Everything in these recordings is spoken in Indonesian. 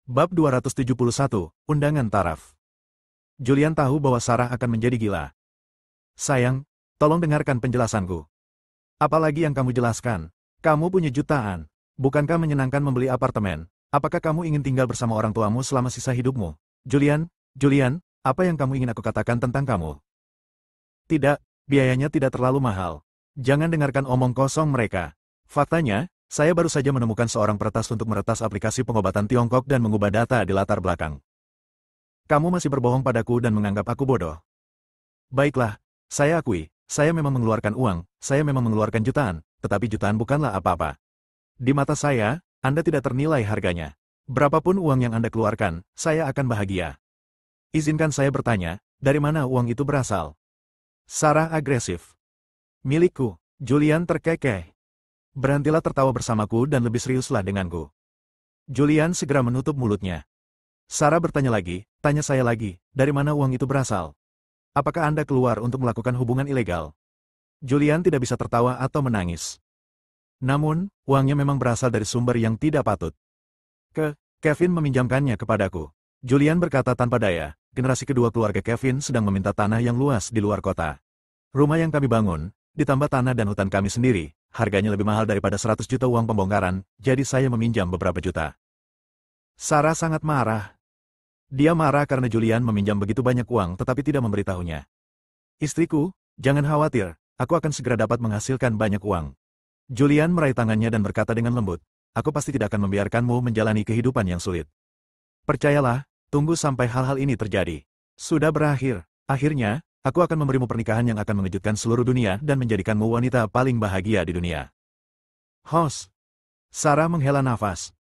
Bab 271, Undangan Taraf. Julian tahu bahwa Sarah akan menjadi gila. Sayang, tolong dengarkan penjelasanku. Apalagi yang kamu jelaskan? Kamu punya jutaan. Bukankah menyenangkan membeli apartemen? Apakah kamu ingin tinggal bersama orang tuamu selama sisa hidupmu? Julian, apa yang kamu ingin aku katakan tentang kamu? Tidak, biayanya tidak terlalu mahal. Jangan dengarkan omong kosong mereka. Faktanya, saya baru saja menemukan seorang peretas untuk meretas aplikasi pengobatan Tiongkok dan mengubah data di latar belakang. Kamu masih berbohong padaku dan menganggap aku bodoh. Baiklah, saya akui, saya memang mengeluarkan uang, saya memang mengeluarkan jutaan, tetapi jutaan bukanlah apa-apa. Di mata saya, Anda tidak ternilai harganya. Berapapun uang yang Anda keluarkan, saya akan bahagia. Izinkan saya bertanya, dari mana uang itu berasal? Sarah agresif. Milikku, Julian terkekeh. Berhentilah tertawa bersamaku dan lebih seriuslah denganku. Julian segera menutup mulutnya. Sarah bertanya lagi, tanya saya lagi, dari mana uang itu berasal? Apakah Anda keluar untuk melakukan hubungan ilegal? Julian tidak bisa tertawa atau menangis. Namun, uangnya memang berasal dari sumber yang tidak patut. Kevin meminjamkannya kepadaku. Julian berkata tanpa daya, generasi kedua keluarga Kevin sedang meminta tanah yang luas di luar kota. Rumah yang kami bangun, ditambah tanah dan hutan kami sendiri, harganya lebih mahal daripada 100 juta uang pembongkaran, jadi saya meminjam beberapa juta. Sarah sangat marah. Dia marah karena Julian meminjam begitu banyak uang tetapi tidak memberitahunya. Istriku, jangan khawatir, aku akan segera dapat menghasilkan banyak uang. Julian meraih tangannya dan berkata dengan lembut, aku pasti tidak akan membiarkanmu menjalani kehidupan yang sulit. Percayalah, tunggu sampai hal-hal ini terjadi. Sudah berakhir, akhirnya, aku akan memberimu pernikahan yang akan mengejutkan seluruh dunia dan menjadikanmu wanita paling bahagia di dunia. Hos. Sarah menghela nafas.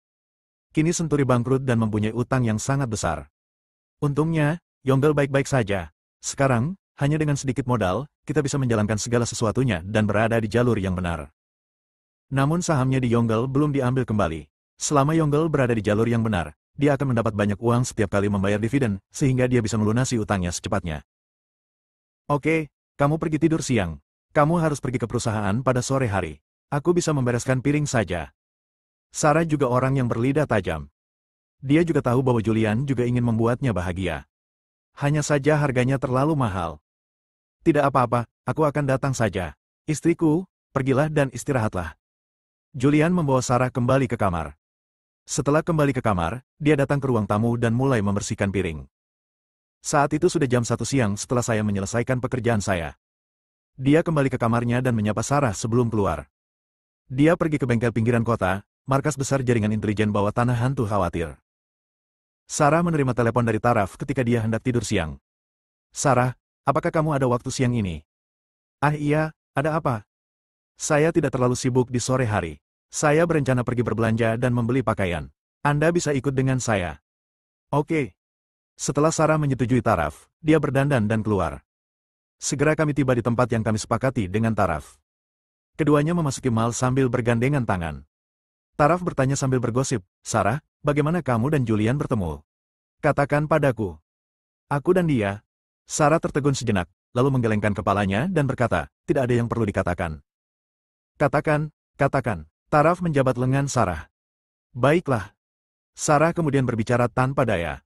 Kini Senturi bangkrut dan mempunyai utang yang sangat besar. Untungnya, Yonggel baik-baik saja. Sekarang, hanya dengan sedikit modal, kita bisa menjalankan segala sesuatunya dan berada di jalur yang benar. Namun sahamnya di Yonggel belum diambil kembali. Selama Yonggel berada di jalur yang benar, dia akan mendapat banyak uang setiap kali membayar dividen, sehingga dia bisa melunasi utangnya secepatnya. Oke, kamu pergi tidur siang. Kamu harus pergi ke perusahaan pada sore hari. Aku bisa membereskan piring saja. Sarah juga orang yang berlidah tajam. Dia juga tahu bahwa Julian juga ingin membuatnya bahagia. Hanya saja harganya terlalu mahal. Tidak apa-apa, aku akan datang saja. Istriku, pergilah dan istirahatlah. Julian membawa Sarah kembali ke kamar. Setelah kembali ke kamar, dia datang ke ruang tamu dan mulai membersihkan piring. Saat itu sudah jam 1 siang setelah saya menyelesaikan pekerjaan saya. Dia kembali ke kamarnya dan menyapa Sarah sebelum keluar. Dia pergi ke bengkel pinggiran kota, markas besar jaringan intelijen bawah tanah hantu khawatir. Sarah menerima telepon dari Taraf ketika dia hendak tidur siang. Sarah, apakah kamu ada waktu siang ini? Ah iya, ada apa? Saya tidak terlalu sibuk di sore hari. Saya berencana pergi berbelanja dan membeli pakaian. Anda bisa ikut dengan saya. Oke. Setelah Sarah menyetujui Taraf, dia berdandan dan keluar. Segera kami tiba di tempat yang kami sepakati dengan Taraf. Keduanya memasuki mal sambil bergandengan tangan. Taraf bertanya sambil bergosip, Sarah, bagaimana kamu dan Julian bertemu? Katakan padaku. Aku dan dia. Sarah tertegun sejenak, lalu menggelengkan kepalanya dan berkata, tidak ada yang perlu dikatakan. Katakan. Taraf menjabat lengan Sarah. Baiklah. Sarah kemudian berbicara tanpa daya.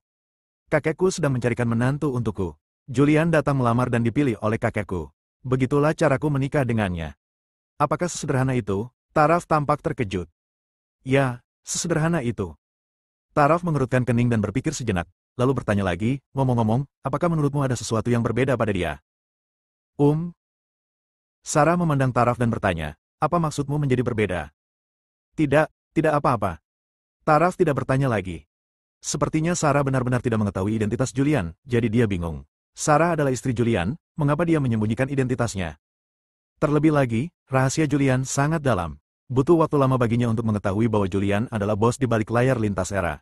Kakekku sedang mencarikan menantu untukku. Julian datang melamar dan dipilih oleh kakekku. Begitulah caraku menikah dengannya. Apakah sesederhana itu? Taraf tampak terkejut. Ya, sesederhana itu. Taraf mengerutkan kening dan berpikir sejenak, lalu bertanya lagi, ngomong-ngomong, apakah menurutmu ada sesuatu yang berbeda pada dia? Sarah memandang Taraf dan bertanya, apa maksudmu menjadi berbeda? Tidak apa-apa. Taraf tidak bertanya lagi. Sepertinya Sarah benar-benar tidak mengetahui identitas Julian, jadi dia bingung. Sarah adalah istri Julian, mengapa dia menyembunyikan identitasnya? Terlebih lagi, rahasia Julian sangat dalam. Butuh waktu lama baginya untuk mengetahui bahwa Julian adalah bos di balik layar lintas era.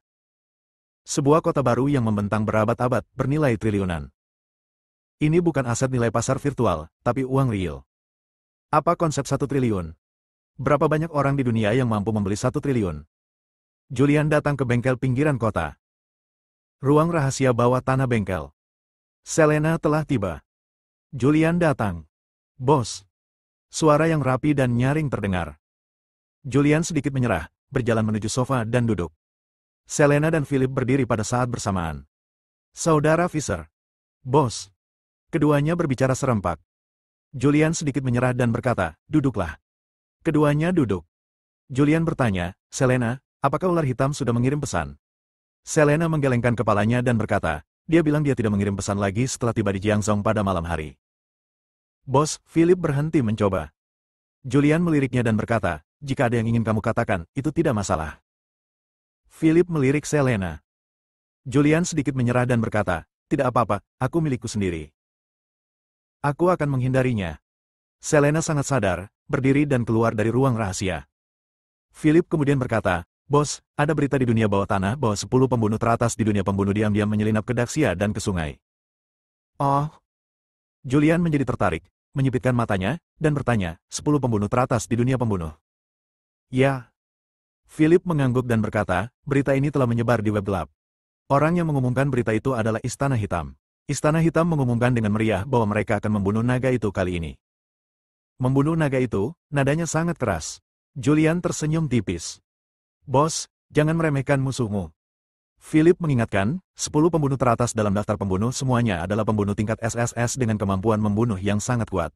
Sebuah kota baru yang membentang berabad-abad, bernilai triliunan. Ini bukan aset nilai pasar virtual, tapi uang real. Apa konsep 1 triliun? Berapa banyak orang di dunia yang mampu membeli 1 triliun? Julian datang ke bengkel pinggiran kota. Ruang rahasia bawah tanah bengkel. Selena telah tiba. Julian datang. Bos. Suara yang rapi dan nyaring terdengar. Julian sedikit menyerah, berjalan menuju sofa dan duduk. Selena dan Philip berdiri pada saat bersamaan. Saudara Fisher. Bos. Keduanya berbicara serempak. Julian sedikit menyerah dan berkata, duduklah. Keduanya duduk. Julian bertanya, Selena, apakah ular hitam sudah mengirim pesan? Selena menggelengkan kepalanya dan berkata, dia bilang dia tidak mengirim pesan lagi setelah tiba di Jiangzhou pada malam hari. Bos, Philip berhenti mencoba. Julian meliriknya dan berkata, jika ada yang ingin kamu katakan, itu tidak masalah. Philip melirik Selena. Julian sedikit menyerah dan berkata, tidak apa-apa, aku milikku sendiri. Aku akan menghindarinya. Selena sangat sadar, berdiri dan keluar dari ruang rahasia. Philip kemudian berkata, Bos, ada berita di dunia bawah tanah bahwa 10 pembunuh teratas di dunia pembunuh diam-diam menyelinap ke Daxia dan ke sungai. Oh. Julian menjadi tertarik, menyipitkan matanya, dan bertanya, 10 pembunuh teratas di dunia pembunuh. Ya. Philip mengangguk dan berkata, berita ini telah menyebar di web gelap. Orang yang mengumumkan berita itu adalah Istana Hitam. Istana Hitam mengumumkan dengan meriah bahwa mereka akan membunuh naga itu kali ini. Membunuh naga itu, nadanya sangat keras. Julian tersenyum tipis. Bos, jangan meremehkan musuhmu. Philip mengingatkan, 10 pembunuh teratas dalam daftar pembunuh semuanya adalah pembunuh tingkat SSS dengan kemampuan membunuh yang sangat kuat.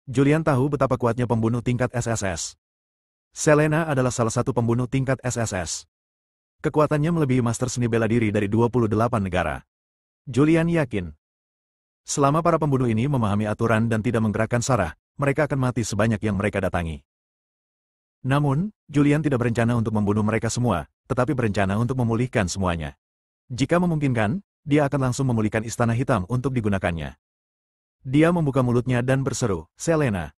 Julian tahu betapa kuatnya pembunuh tingkat SSS. Selena adalah salah satu pembunuh tingkat SSS. Kekuatannya melebihi master seni bela diri dari 28 negara. Julian yakin. Selama para pembunuh ini memahami aturan dan tidak menggerakkan Sarah, mereka akan mati sebanyak yang mereka datangi. Namun, Julian tidak berencana untuk membunuh mereka semua, tetapi berencana untuk memulihkan semuanya. Jika memungkinkan, dia akan langsung memulihkan Istana Hitam untuk digunakannya. Dia membuka mulutnya dan berseru, Selena.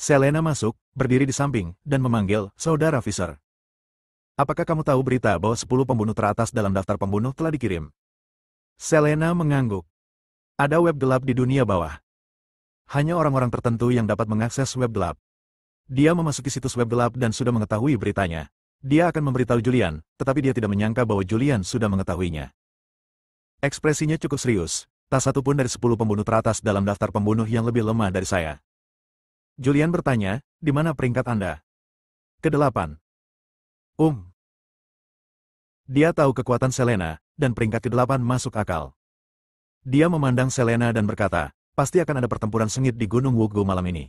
Selena masuk, berdiri di samping, dan memanggil, Saudara Fisher. Apakah kamu tahu berita bahwa 10 pembunuh teratas dalam daftar pembunuh telah dikirim? Selena mengangguk. Ada web gelap di dunia bawah. Hanya orang-orang tertentu yang dapat mengakses web gelap. Dia memasuki situs web gelap dan sudah mengetahui beritanya. Dia akan memberitahu Julian, tetapi dia tidak menyangka bahwa Julian sudah mengetahuinya. Ekspresinya cukup serius. Tak satu pun dari 10 pembunuh teratas dalam daftar pembunuh yang lebih lemah dari saya. Julian bertanya, di mana peringkat Anda? Ke-8. Dia tahu kekuatan Selena, dan peringkat ke-8 masuk akal. Dia memandang Selena dan berkata, pasti akan ada pertempuran sengit di Gunung Wuggu malam ini.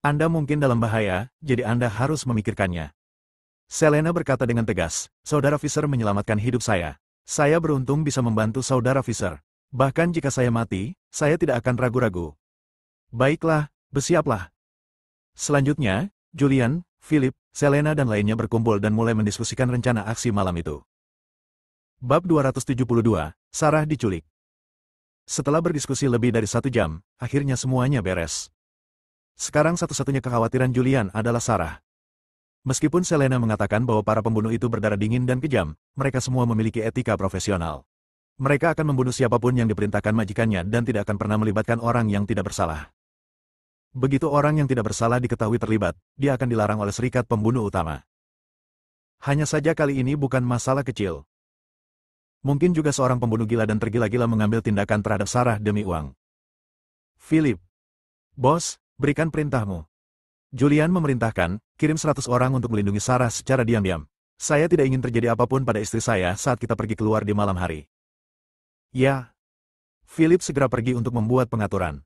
Anda mungkin dalam bahaya, jadi Anda harus memikirkannya. Selena berkata dengan tegas, Saudara Fisher menyelamatkan hidup saya. Saya beruntung bisa membantu Saudara Fisher. Bahkan jika saya mati, saya tidak akan ragu-ragu. Baiklah, bersiaplah. Selanjutnya, Julian, Philip, Selena dan lainnya berkumpul dan mulai mendiskusikan rencana aksi malam itu. Bab 272, Sarah diculik. Setelah berdiskusi lebih dari 1 jam, akhirnya semuanya beres. Sekarang satu-satunya kekhawatiran Julian adalah Sarah. Meskipun Selena mengatakan bahwa para pembunuh itu berdarah dingin dan kejam, mereka semua memiliki etika profesional. Mereka akan membunuh siapapun yang diperintahkan majikannya dan tidak akan pernah melibatkan orang yang tidak bersalah. Begitu orang yang tidak bersalah diketahui terlibat, dia akan dilarang oleh serikat pembunuh utama. Hanya saja kali ini bukan masalah kecil. Mungkin juga seorang pembunuh gila dan tergila-gila mengambil tindakan terhadap Sarah demi uang. Philip. Bos, berikan perintahmu. Julian memerintahkan, kirim 100 orang untuk melindungi Sarah secara diam-diam. Saya tidak ingin terjadi apapun pada istri saya saat kita pergi keluar di malam hari. Ya. Philip segera pergi untuk membuat pengaturan.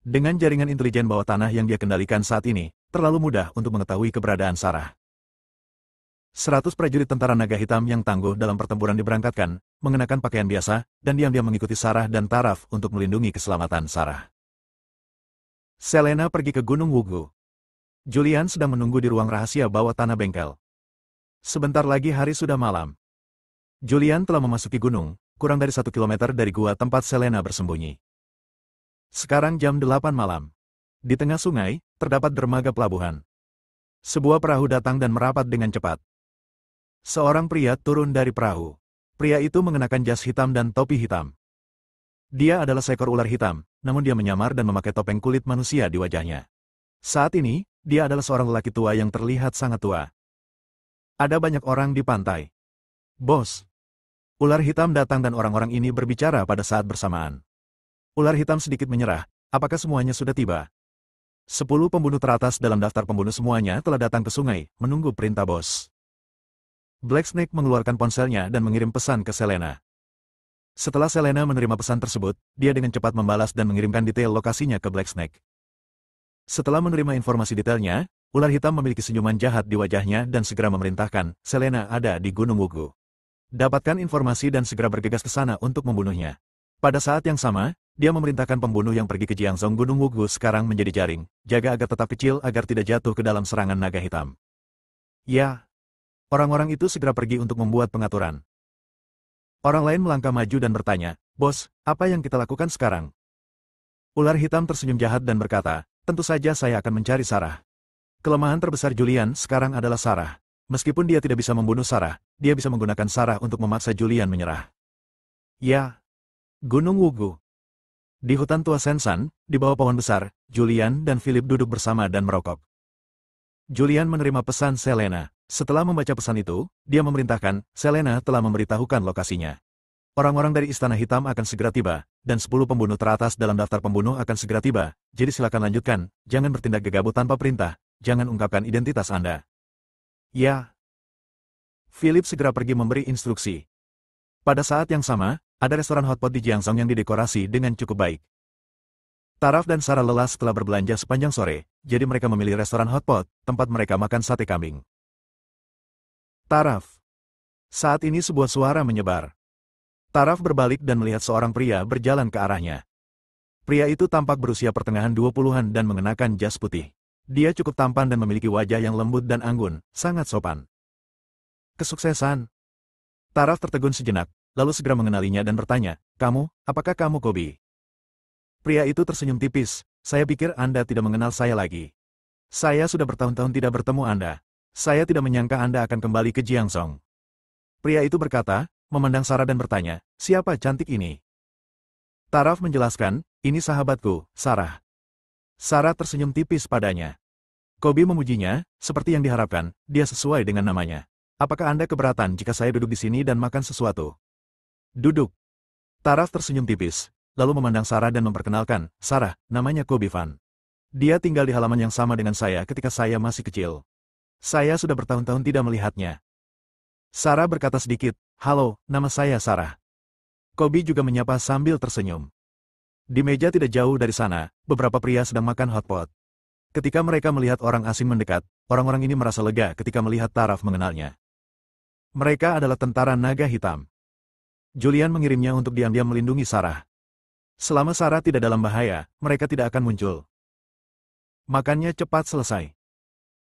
Dengan jaringan intelijen bawah tanah yang dia kendalikan saat ini, terlalu mudah untuk mengetahui keberadaan Sarah. 100 prajurit tentara naga hitam yang tangguh dalam pertempuran diberangkatkan, mengenakan pakaian biasa, dan diam-diam mengikuti Sarah dan Taraf untuk melindungi keselamatan Sarah. Selena pergi ke Gunung Wuggu. Julian sedang menunggu di ruang rahasia bawah tanah bengkel. Sebentar lagi hari sudah malam. Julian telah memasuki gunung, kurang dari 1 kilometer dari gua tempat Selena bersembunyi. Sekarang jam 8 malam. Di tengah sungai, terdapat dermaga pelabuhan. Sebuah perahu datang dan merapat dengan cepat. Seorang pria turun dari perahu. Pria itu mengenakan jas hitam dan topi hitam. Dia adalah seekor ular hitam, namun dia menyamar dan memakai topeng kulit manusia di wajahnya. Saat ini, dia adalah seorang lelaki tua yang terlihat sangat tua. Ada banyak orang di pantai. Bos. Ular hitam datang dan orang-orang ini berbicara pada saat bersamaan. Ular hitam sedikit menyerah, apakah semuanya sudah tiba? 10 pembunuh teratas dalam daftar pembunuh semuanya telah datang ke sungai, menunggu perintah bos. Black Snake mengeluarkan ponselnya dan mengirim pesan ke Selena. Setelah Selena menerima pesan tersebut, dia dengan cepat membalas dan mengirimkan detail lokasinya ke Black Snake. Setelah menerima informasi detailnya, ular hitam memiliki senyuman jahat di wajahnya dan segera memerintahkan, Selena ada di Gunung Wugu. Dapatkan informasi dan segera bergegas ke sana untuk membunuhnya. Pada saat yang sama, dia memerintahkan pembunuh yang pergi ke Jiangzhong Gunung Wugu sekarang menjadi jaring, jaga agar tetap kecil agar tidak jatuh ke dalam serangan naga hitam. Ya, orang-orang itu segera pergi untuk membuat pengaturan. Orang lain melangkah maju dan bertanya, "Bos, apa yang kita lakukan sekarang?" Ular hitam tersenyum jahat dan berkata, "Tentu saja saya akan mencari Sarah. Kelemahan terbesar Julian sekarang adalah Sarah. Meskipun dia tidak bisa membunuh Sarah, dia bisa menggunakan Sarah untuk memaksa Julian menyerah." Ya, Gunung Wugu. Di hutan tua Sensan, di bawah pohon besar, Julian dan Philip duduk bersama dan merokok. Julian menerima pesan Selena. Setelah membaca pesan itu, dia memerintahkan, Selena telah memberitahukan lokasinya. Orang-orang dari Istana Hitam akan segera tiba, dan 10 pembunuh teratas dalam daftar pembunuh akan segera tiba, jadi silakan lanjutkan, jangan bertindak gegabah tanpa perintah, jangan ungkapkan identitas Anda. Ya. Philip segera pergi memberi instruksi. Pada saat yang sama, ada restoran hotpot di Jiangzhong yang didekorasi dengan cukup baik. Taraf dan Sarah lelah setelah berbelanja sepanjang sore, jadi mereka memilih restoran hotpot, tempat mereka makan sate kambing. Taraf. Saat ini sebuah suara menyebar. Taraf berbalik dan melihat seorang pria berjalan ke arahnya. Pria itu tampak berusia pertengahan 20-an dan mengenakan jas putih. Dia cukup tampan dan memiliki wajah yang lembut dan anggun, sangat sopan. Kesuksesan. Taraf tertegun sejenak, lalu segera mengenalinya dan bertanya, "Kamu, apakah kamu Kobe?" Pria itu tersenyum tipis, "Saya pikir Anda tidak mengenal saya lagi. Saya sudah bertahun-tahun tidak bertemu Anda. Saya tidak menyangka Anda akan kembali ke Jiangzhong." Pria itu berkata, memandang Sarah dan bertanya, "Siapa cantik ini?" Taraf menjelaskan, "Ini sahabatku, Sarah." Sarah tersenyum tipis padanya. Kobe memujinya, seperti yang diharapkan, dia sesuai dengan namanya. "Apakah Anda keberatan jika saya duduk di sini dan makan sesuatu?" "Duduk." Taraf tersenyum tipis, lalu memandang Sarah dan memperkenalkan, "Sarah, namanya Kobe Van. Dia tinggal di halaman yang sama dengan saya ketika saya masih kecil. Saya sudah bertahun-tahun tidak melihatnya." Sarah berkata sedikit, "Halo, nama saya Sarah." Kobe juga menyapa sambil tersenyum. Di meja tidak jauh dari sana, beberapa pria sedang makan hotpot. Ketika mereka melihat orang asing mendekat, orang-orang ini merasa lega ketika melihat Taraf mengenalnya. Mereka adalah tentara naga hitam. Julian mengirimnya untuk diam-diam melindungi Sarah. Selama Sarah tidak dalam bahaya, mereka tidak akan muncul. Makannya cepat selesai.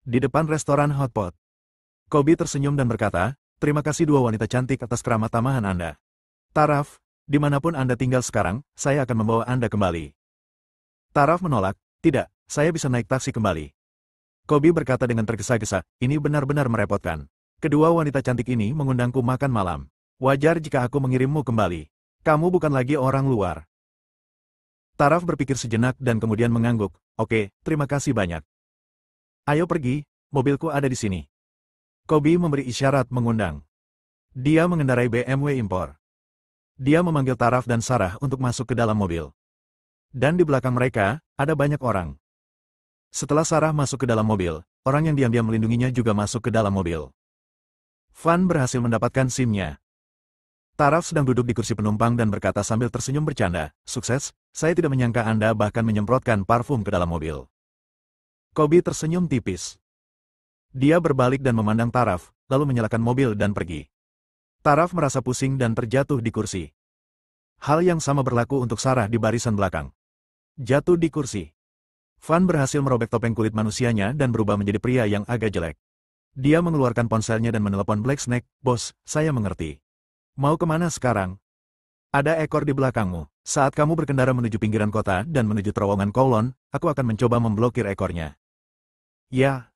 Di depan restoran hotpot, Kobe tersenyum dan berkata, "Terima kasih dua wanita cantik atas keramat tamahan Anda. Taraf, dimanapun Anda tinggal sekarang, saya akan membawa Anda kembali." Taraf menolak, "Tidak, saya bisa naik taksi kembali." Kobe berkata dengan tergesa-gesa, "Ini benar-benar merepotkan. Kedua wanita cantik ini mengundangku makan malam. Wajar jika aku mengirimmu kembali. Kamu bukan lagi orang luar." Taraf berpikir sejenak dan kemudian mengangguk, "Oke, terima kasih banyak. Ayo pergi, mobilku ada di sini." Kobe memberi isyarat mengundang. Dia mengendarai BMW impor. Dia memanggil Taraf dan Sarah untuk masuk ke dalam mobil. Dan di belakang mereka, ada banyak orang. Setelah Sarah masuk ke dalam mobil, orang yang diam-diam melindunginya juga masuk ke dalam mobil. Van berhasil mendapatkan SIM-nya. Taraf sedang duduk di kursi penumpang dan berkata sambil tersenyum bercanda, "Sukses, saya tidak menyangka Anda bahkan menyemprotkan parfum ke dalam mobil." Kobe tersenyum tipis. Dia berbalik dan memandang Taraf, lalu menyalakan mobil dan pergi. Taraf merasa pusing dan terjatuh di kursi. Hal yang sama berlaku untuk Sarah di barisan belakang. Jatuh di kursi. Van berhasil merobek topeng kulit manusianya dan berubah menjadi pria yang agak jelek. Dia mengeluarkan ponselnya dan menelepon Black Snake, "Bos, saya mengerti. Mau kemana sekarang? Ada ekor di belakangmu. Saat kamu berkendara menuju pinggiran kota dan menuju terowongan Kowloon, aku akan mencoba memblokir ekornya." "Ya."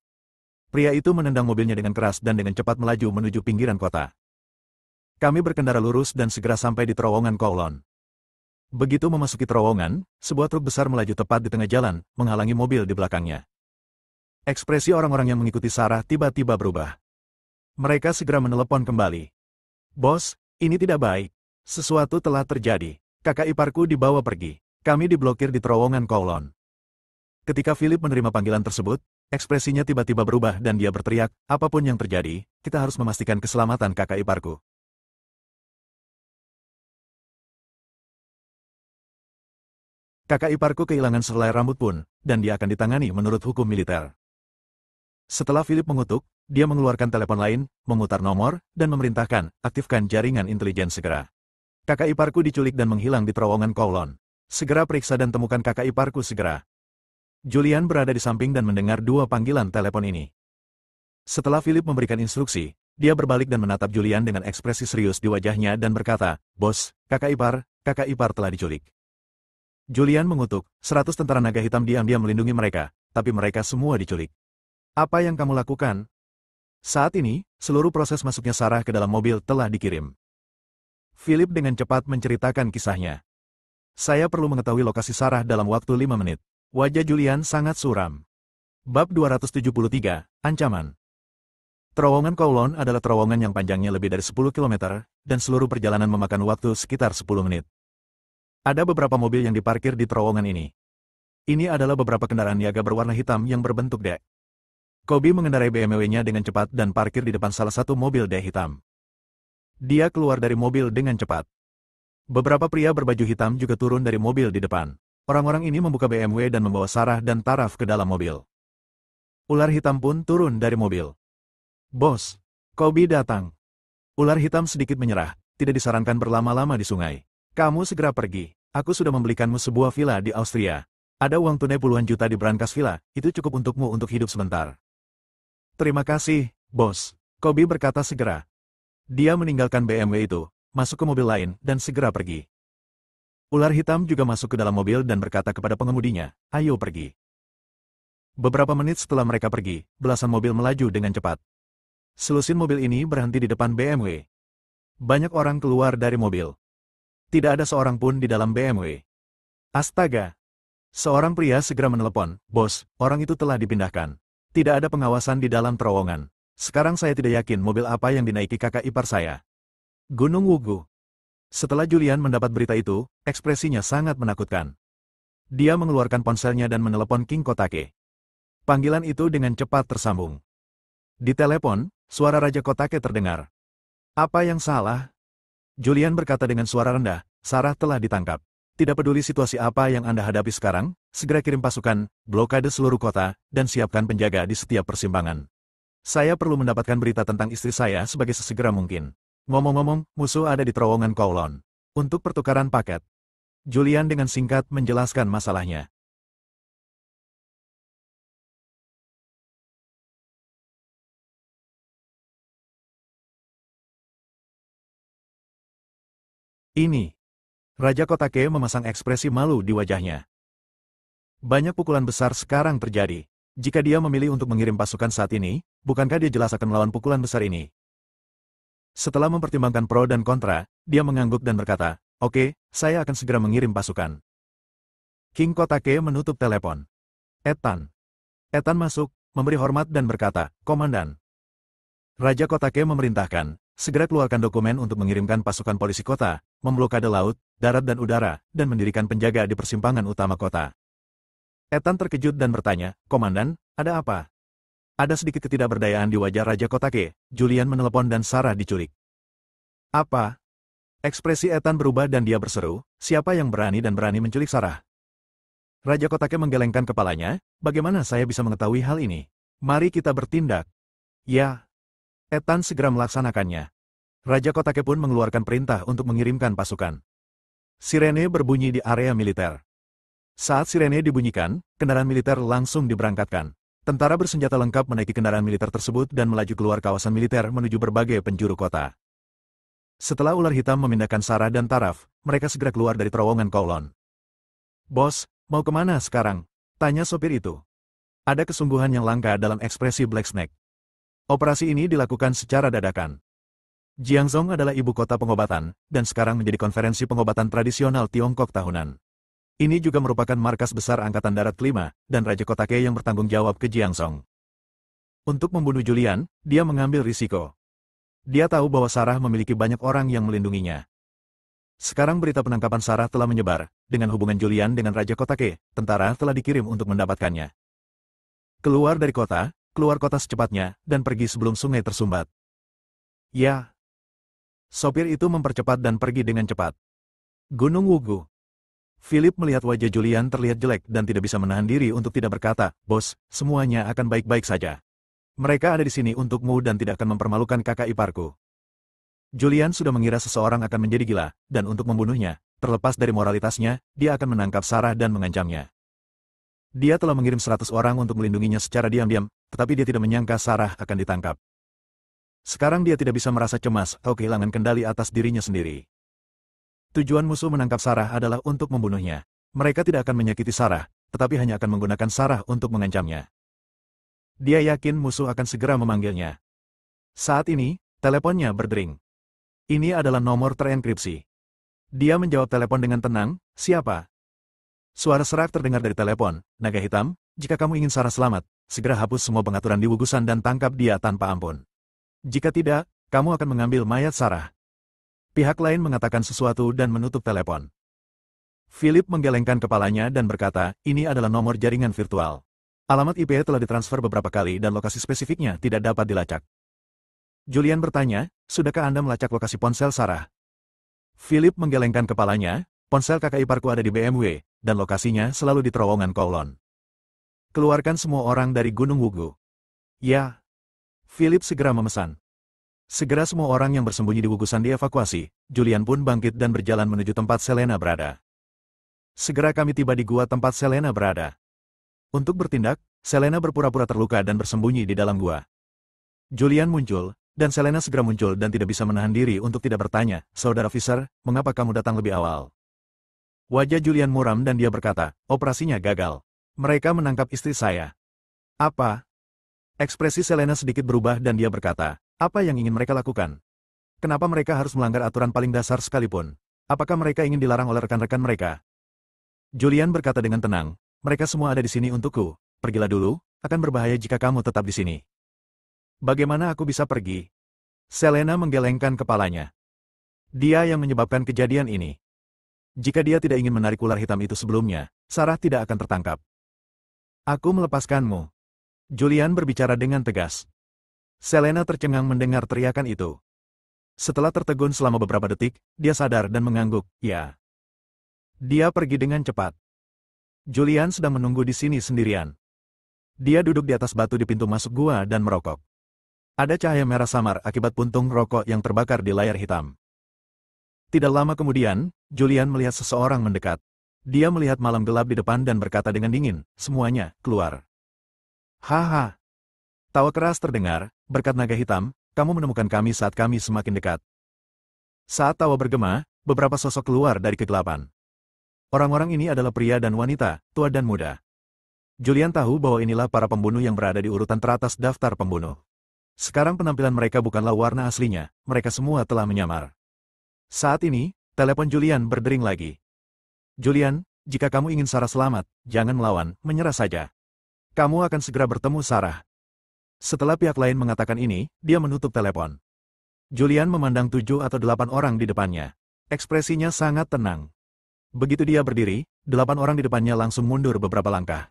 Pria itu menendang mobilnya dengan keras dan dengan cepat melaju menuju pinggiran kota. Kami berkendara lurus dan segera sampai di terowongan Kowloon. Begitu memasuki terowongan, sebuah truk besar melaju tepat di tengah jalan, menghalangi mobil di belakangnya. Ekspresi orang-orang yang mengikuti Sarah tiba-tiba berubah. Mereka segera menelepon kembali. "Bos, ini tidak baik. Sesuatu telah terjadi. Kakak iparku dibawa pergi. Kami diblokir di terowongan Kowloon." Ketika Philip menerima panggilan tersebut, ekspresinya tiba-tiba berubah dan dia berteriak, "Apapun yang terjadi, kita harus memastikan keselamatan kakak iparku. Kakak iparku kehilangan sehelai rambut pun, dan dia akan ditangani menurut hukum militer. Setelah Philip mengutuk, dia mengeluarkan telepon lain, memutar nomor, dan memerintahkan, aktifkan jaringan intelijen segera. Kakak iparku diculik dan menghilang di terowongan Kowloon. Segera periksa dan temukan kakak iparku segera. Julian berada di samping dan mendengar dua panggilan telepon ini. Setelah Philip memberikan instruksi, dia berbalik dan menatap Julian dengan ekspresi serius di wajahnya dan berkata, "Bos, kakak ipar telah diculik." Julian mengutuk, 100 tentara naga hitam diam-diam melindungi mereka, tapi mereka semua diculik. Apa yang kamu lakukan? Saat ini, seluruh proses masuknya Sarah ke dalam mobil telah dikirim. Philip dengan cepat menceritakan kisahnya. Saya perlu mengetahui lokasi Sarah dalam waktu 5 menit. Wajah Julian sangat suram. Bab 273, Ancaman. Terowongan Kowloon adalah terowongan yang panjangnya lebih dari 10 km, dan seluruh perjalanan memakan waktu sekitar 10 menit. Ada beberapa mobil yang diparkir di terowongan ini. Ini adalah beberapa kendaraan niaga berwarna hitam yang berbentuk D. Kobe mengendarai BMW-nya dengan cepat dan parkir di depan salah satu mobil D hitam. Dia keluar dari mobil dengan cepat. Beberapa pria berbaju hitam juga turun dari mobil di depan. Orang-orang ini membuka BMW dan membawa Sarah dan Taraf ke dalam mobil. Ular hitam pun turun dari mobil. "Bos, Kobe datang." Ular hitam sedikit menyerah, tidak disarankan berlama-lama di sungai. "Kamu segera pergi. Aku sudah membelikanmu sebuah villa di Austria. Ada uang tunai puluhan juta di brankas villa, itu cukup untukmu untuk hidup sebentar." "Terima kasih, bos," Kobe berkata segera. Dia meninggalkan BMW itu, masuk ke mobil lain, dan segera pergi. Ular hitam juga masuk ke dalam mobil dan berkata kepada pengemudinya, "Ayo pergi." Beberapa menit setelah mereka pergi, belasan mobil melaju dengan cepat. Selusin mobil ini berhenti di depan BMW. Banyak orang keluar dari mobil. Tidak ada seorang pun di dalam BMW. Astaga! Seorang pria segera menelepon, "Bos, orang itu telah dipindahkan. Tidak ada pengawasan di dalam terowongan. Sekarang saya tidak yakin mobil apa yang dinaiki kakak ipar saya." Gunung Wugu. Setelah Julian mendapat berita itu, ekspresinya sangat menakutkan. Dia mengeluarkan ponselnya dan menelepon King Kotake. Panggilan itu dengan cepat tersambung. Di telepon, suara Raja Kotake terdengar. "Apa yang salah?" Julian berkata dengan suara rendah, "Sarah telah ditangkap. Tidak peduli situasi apa yang Anda hadapi sekarang, segera kirim pasukan, blokade seluruh kota, dan siapkan penjaga di setiap persimpangan. Saya perlu mendapatkan berita tentang istri saya sebagai sesegera mungkin. Ngomong-ngomong, musuh ada di terowongan Kowloon. Untuk pertukaran paket." Julian dengan singkat menjelaskan masalahnya. Ini. Raja Kotake memasang ekspresi malu di wajahnya. Banyak pukulan besar sekarang terjadi. Jika dia memilih untuk mengirim pasukan saat ini, bukankah dia jelas akan melawan pukulan besar ini? Setelah mempertimbangkan pro dan kontra, dia mengangguk dan berkata, "Oke, saya akan segera mengirim pasukan." King Kotake menutup telepon. Ethan. Ethan masuk, memberi hormat dan berkata, "Komandan." Raja Kotake memerintahkan, segera keluarkan dokumen untuk mengirimkan pasukan polisi kota, memblokade laut, darat dan udara, dan mendirikan penjaga di persimpangan utama kota. Ethan terkejut dan bertanya, "Komandan, ada apa?" Ada sedikit ketidakberdayaan di wajah Raja Kotake. Julian menelepon dan Sarah diculik. "Apa?" Ekspresi Ethan berubah dan dia berseru, "Siapa yang berani menculik Sarah?" Raja Kotake menggelengkan kepalanya, "Bagaimana saya bisa mengetahui hal ini? Mari kita bertindak." "Ya." Ethan segera melaksanakannya. Raja Kotake pun mengeluarkan perintah untuk mengirimkan pasukan. Sirene berbunyi di area militer. Saat sirene dibunyikan, kendaraan militer langsung diberangkatkan. Tentara bersenjata lengkap menaiki kendaraan militer tersebut dan melaju keluar kawasan militer menuju berbagai penjuru kota. Setelah ular hitam memindahkan Sarah dan Taraf, mereka segera keluar dari terowongan Kowloon. "Bos, mau kemana sekarang?" tanya sopir itu. Ada kesungguhan yang langka dalam ekspresi Black Snake. Operasi ini dilakukan secara dadakan. Jiangzhou adalah ibu kota pengobatan, dan sekarang menjadi konferensi pengobatan tradisional Tiongkok tahunan. Ini juga merupakan markas besar Angkatan Darat kelima, dan Raja Kotake yang bertanggung jawab ke Jiangzhou. Untuk membunuh Julian, dia mengambil risiko. Dia tahu bahwa Sarah memiliki banyak orang yang melindunginya. Sekarang berita penangkapan Sarah telah menyebar, dengan hubungan Julian dengan Raja Kotake, tentara telah dikirim untuk mendapatkannya. Keluar dari kota, keluar kota secepatnya, dan pergi sebelum sungai tersumbat. Ya. Sopir itu mempercepat dan pergi dengan cepat. Gunung Wugu. Philip melihat wajah Julian terlihat jelek dan tidak bisa menahan diri untuk tidak berkata, "Bos, semuanya akan baik-baik saja. Mereka ada di sini untukmu dan tidak akan mempermalukan kakak iparku." Julian sudah mengira seseorang akan menjadi gila, dan untuk membunuhnya, terlepas dari moralitasnya, dia akan menangkap Sarah dan mengancamnya. Dia telah mengirim 100 orang untuk melindunginya secara diam-diam, tetapi dia tidak menyangka Sarah akan ditangkap. Sekarang dia tidak bisa merasa cemas atau kehilangan kendali atas dirinya sendiri. Tujuan musuh menangkap Sarah adalah untuk membunuhnya. Mereka tidak akan menyakiti Sarah, tetapi hanya akan menggunakan Sarah untuk mengancamnya. Dia yakin musuh akan segera memanggilnya. Saat ini, teleponnya berdering. Ini adalah nomor terenkripsi. Dia menjawab telepon dengan tenang, "Siapa?" Suara serak terdengar dari telepon, "Naga Hitam, jika kamu ingin Sarah selamat, segera hapus semua pengaturan di Wugusan dan tangkap dia tanpa ampun. Jika tidak, kamu akan mengambil mayat Sarah." Pihak lain mengatakan sesuatu dan menutup telepon. Philip menggelengkan kepalanya dan berkata, "Ini adalah nomor jaringan virtual. Alamat IP telah ditransfer beberapa kali dan lokasi spesifiknya tidak dapat dilacak." Julian bertanya, "Sudahkah Anda melacak lokasi ponsel Sarah?" Philip menggelengkan kepalanya, "Ponsel kakak iparku ada di BMW, dan lokasinya selalu di terowongan Kowloon. Keluarkan semua orang dari Gunung Wugu." "Ya." Philip segera memesan. Segera semua orang yang bersembunyi di Wugusan dievakuasi. Julian pun bangkit dan berjalan menuju tempat Selena berada. "Segera kami tiba di gua tempat Selena berada." Untuk bertindak, Selena berpura-pura terluka dan bersembunyi di dalam gua. Julian muncul, dan Selena segera muncul dan tidak bisa menahan diri untuk tidak bertanya, "Saudara Fisher, mengapa kamu datang lebih awal?" Wajah Julian muram dan dia berkata, "Operasinya gagal. Mereka menangkap istri saya." "Apa?" Ekspresi Selena sedikit berubah dan dia berkata, "Apa yang ingin mereka lakukan? Kenapa mereka harus melanggar aturan paling dasar sekalipun? Apakah mereka ingin dilarang oleh rekan-rekan mereka?" Julian berkata dengan tenang, "Mereka semua ada di sini untukku. Pergilah dulu, akan berbahaya jika kamu tetap di sini." "Bagaimana aku bisa pergi?" Selena menggelengkan kepalanya. Dia yang menyebabkan kejadian ini. Jika dia tidak ingin menarik ular hitam itu sebelumnya, Sarah tidak akan tertangkap. "Aku melepaskanmu." Julian berbicara dengan tegas. Selena tercengang mendengar teriakan itu. Setelah tertegun selama beberapa detik, dia sadar dan mengangguk, "Ya." Dia pergi dengan cepat. Julian sedang menunggu di sini sendirian. Dia duduk di atas batu di pintu masuk gua dan merokok. Ada cahaya merah samar akibat puntung rokok yang terbakar di layar hitam. Tidak lama kemudian, Julian melihat seseorang mendekat. Dia melihat malam gelap di depan dan berkata dengan dingin, "Semuanya, keluar." "Haha." Tawa keras terdengar, "Berkat naga hitam, kamu menemukan kami saat kami semakin dekat." Saat tawa bergema, beberapa sosok keluar dari kegelapan. Orang-orang ini adalah pria dan wanita, tua dan muda. Julian tahu bahwa inilah para pembunuh yang berada di urutan teratas daftar pembunuh. Sekarang penampilan mereka bukanlah warna aslinya, mereka semua telah menyamar. Saat ini, telepon Julian berdering lagi. "Julian, jika kamu ingin Sarah selamat, jangan melawan, menyerah saja. Kamu akan segera bertemu Sarah." Setelah pihak lain mengatakan ini, dia menutup telepon. Julian memandang 7 atau 8 orang di depannya. Ekspresinya sangat tenang. Begitu dia berdiri, 8 orang di depannya langsung mundur beberapa langkah.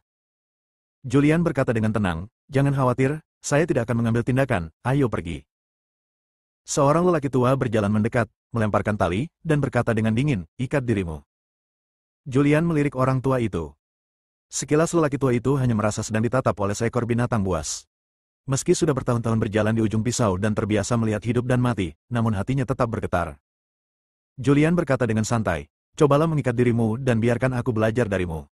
Julian berkata dengan tenang, "Jangan khawatir, saya tidak akan mengambil tindakan, ayo pergi." Seorang lelaki tua berjalan mendekat, melemparkan tali, dan berkata dengan dingin, "Ikat dirimu." Julian melirik orang tua itu. Sekilas lelaki tua itu hanya merasa sedang ditatap oleh seekor binatang buas. Meski sudah bertahun-tahun berjalan di ujung pisau dan terbiasa melihat hidup dan mati, namun hatinya tetap bergetar. Julian berkata dengan santai, "Cobalah mengikat dirimu dan biarkan aku belajar darimu."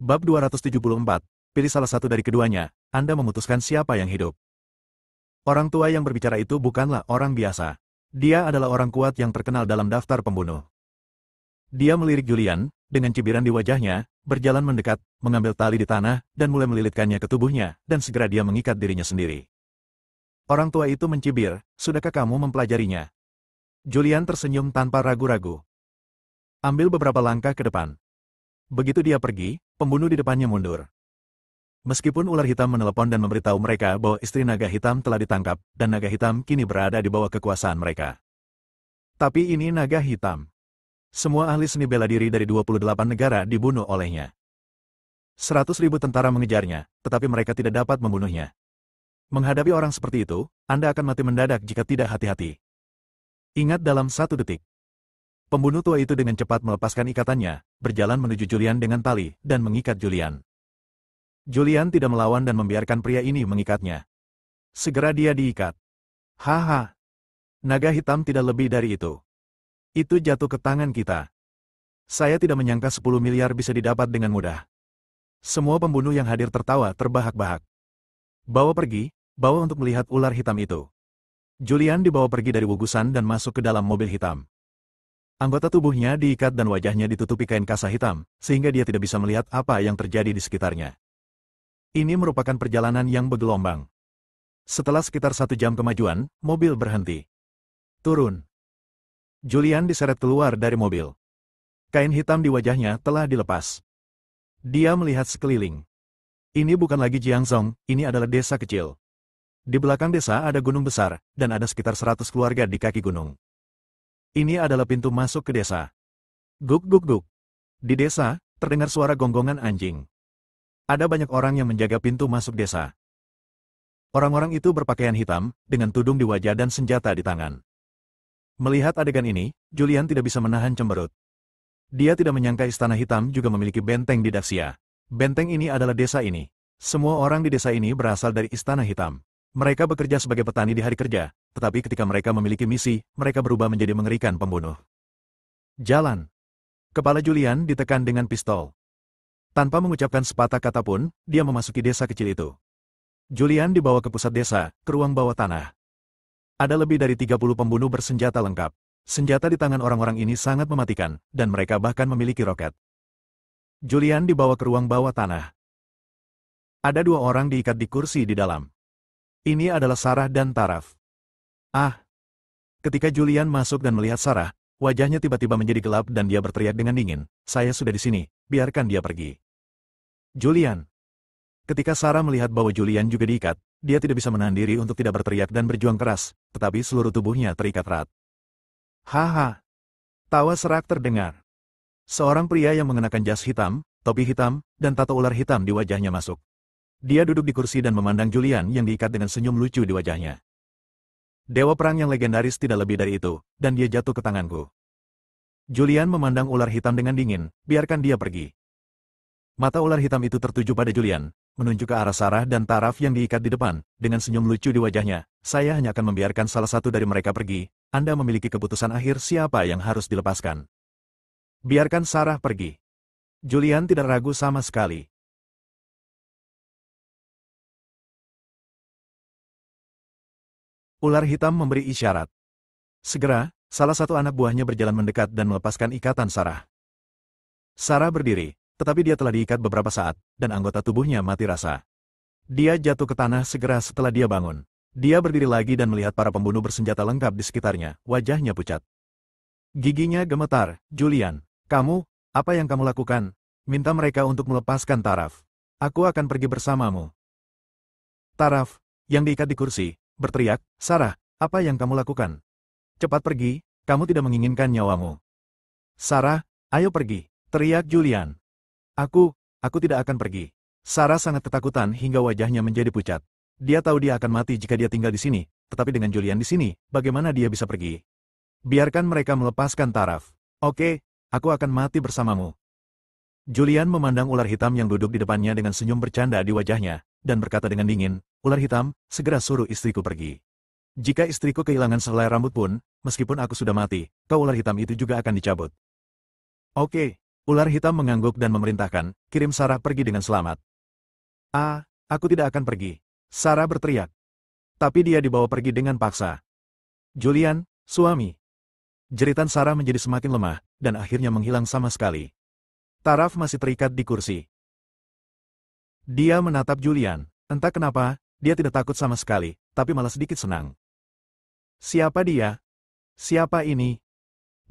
Bab 274, pilih salah satu dari keduanya, Anda memutuskan siapa yang hidup. Orang tua yang berbicara itu bukanlah orang biasa. Dia adalah orang kuat yang terkenal dalam daftar pembunuh. Dia melirik Julian, dengan cibiran di wajahnya, berjalan mendekat, mengambil tali di tanah, dan mulai melilitkannya ke tubuhnya, dan segera dia mengikat dirinya sendiri. Orang tua itu mencibir, "Sudahkah kamu mempelajarinya?" Julian tersenyum tanpa ragu-ragu. Ambil beberapa langkah ke depan. Begitu dia pergi, pembunuh di depannya mundur. Meskipun ular hitam menelepon dan memberitahu mereka bahwa istri naga hitam telah ditangkap, dan naga hitam kini berada di bawah kekuasaan mereka. Tapi ini naga hitam. Semua ahli seni bela diri dari 28 negara dibunuh olehnya. 100.000 tentara mengejarnya, tetapi mereka tidak dapat membunuhnya. Menghadapi orang seperti itu, Anda akan mati mendadak jika tidak hati-hati. Ingat dalam 1 detik. Pembunuh tua itu dengan cepat melepaskan ikatannya, berjalan menuju Julian dengan tali, dan mengikat Julian. Julian tidak melawan dan membiarkan pria ini mengikatnya. Segera dia diikat. Haha. Naga hitam tidak lebih dari itu. Itu jatuh ke tangan kita. Saya tidak menyangka 10 miliar bisa didapat dengan mudah. Semua pembunuh yang hadir tertawa terbahak-bahak. Bawa pergi, bawa untuk melihat ular hitam itu. Julian dibawa pergi dari wugusan dan masuk ke dalam mobil hitam. Anggota tubuhnya diikat dan wajahnya ditutupi kain kasa hitam, sehingga dia tidak bisa melihat apa yang terjadi di sekitarnya. Ini merupakan perjalanan yang bergelombang. Setelah sekitar 1 jam kemajuan, mobil berhenti. Turun. Julian diseret keluar dari mobil. Kain hitam di wajahnya telah dilepas. Dia melihat sekeliling. Ini bukan lagi Jiangzhong, ini adalah desa kecil. Di belakang desa ada gunung besar, dan ada sekitar 100 keluarga di kaki gunung. Ini adalah pintu masuk ke desa. Guk guk guk. Di desa, terdengar suara gonggongan anjing. Ada banyak orang yang menjaga pintu masuk desa. Orang-orang itu berpakaian hitam, dengan tudung di wajah dan senjata di tangan. Melihat adegan ini, Julian tidak bisa menahan cemberut. Dia tidak menyangka Istana Hitam juga memiliki benteng di Daxia. Benteng ini adalah desa ini. Semua orang di desa ini berasal dari Istana Hitam. Mereka bekerja sebagai petani di hari kerja, tetapi ketika mereka memiliki misi, mereka berubah menjadi mengerikan pembunuh. Jalan. Kepala Julian ditekan dengan pistol. Tanpa mengucapkan sepatah kata pun, dia memasuki desa kecil itu. Julian dibawa ke pusat desa, ke ruang bawah tanah. Ada lebih dari 30 pembunuh bersenjata lengkap. Senjata di tangan orang-orang ini sangat mematikan, dan mereka bahkan memiliki roket. Julian dibawa ke ruang bawah tanah. Ada 2 orang diikat di kursi di dalam. Ini adalah Sarah dan Taraf. Ah! Ketika Julian masuk dan melihat Sarah, wajahnya tiba-tiba menjadi gelap dan dia berteriak dengan dingin, "Saya sudah di sini, biarkan dia pergi." Julian. Ketika Sarah melihat bahwa Julian juga diikat, dia tidak bisa menahan diri untuk tidak berteriak dan berjuang keras, tetapi seluruh tubuhnya terikat erat. Haha. Tawa serak terdengar. Seorang pria yang mengenakan jas hitam, topi hitam, dan tato ular hitam di wajahnya masuk. Dia duduk di kursi dan memandang Julian yang diikat dengan senyum lucu di wajahnya. Dewa perang yang legendaris tidak lebih dari itu, dan dia jatuh ke tanganku. Julian memandang ular hitam dengan dingin, biarkan dia pergi. Mata ular hitam itu tertuju pada Julian, menunjuk ke arah Sarah dan Taraf yang diikat di depan, dengan senyum lucu di wajahnya. Saya hanya akan membiarkan salah satu dari mereka pergi. Anda memiliki keputusan akhir siapa yang harus dilepaskan. Biarkan Sarah pergi. Julian tidak ragu sama sekali. Ular hitam memberi isyarat. Segera, salah satu anak buahnya berjalan mendekat dan melepaskan ikatan Sarah. Sarah berdiri, tetapi dia telah diikat beberapa saat, dan anggota tubuhnya mati rasa. Dia jatuh ke tanah segera setelah dia bangun. Dia berdiri lagi dan melihat para pembunuh bersenjata lengkap di sekitarnya, wajahnya pucat. Giginya gemetar. Julian, kamu, apa yang kamu lakukan? Minta mereka untuk melepaskan Taraf. Aku akan pergi bersamamu. Taraf, yang diikat di kursi, berteriak, Sarah, apa yang kamu lakukan? Cepat pergi, kamu tidak menginginkan nyawamu. Sarah, ayo pergi, teriak Julian. Aku tidak akan pergi. Sarah sangat ketakutan hingga wajahnya menjadi pucat. Dia tahu dia akan mati jika dia tinggal di sini, tetapi dengan Julian di sini, bagaimana dia bisa pergi? Biarkan mereka melepaskan Taraf. Oke, aku akan mati bersamamu. Julian memandang ular hitam yang duduk di depannya dengan senyum bercanda di wajahnya, dan berkata dengan dingin, ular hitam, segera suruh istriku pergi. Jika istriku kehilangan sehelai rambut pun, meskipun aku sudah mati, kau ular hitam itu juga akan dicabut. Oke, ular hitam mengangguk dan memerintahkan, kirim Sarah pergi dengan selamat. Aku tidak akan pergi. Sarah berteriak. Tapi dia dibawa pergi dengan paksa. Julian, suami. Jeritan Sarah menjadi semakin lemah, dan akhirnya menghilang sama sekali. Taraf masih terikat di kursi. Dia menatap Julian. Entah kenapa, dia tidak takut sama sekali, tapi malah sedikit senang. Siapa dia? Siapa ini?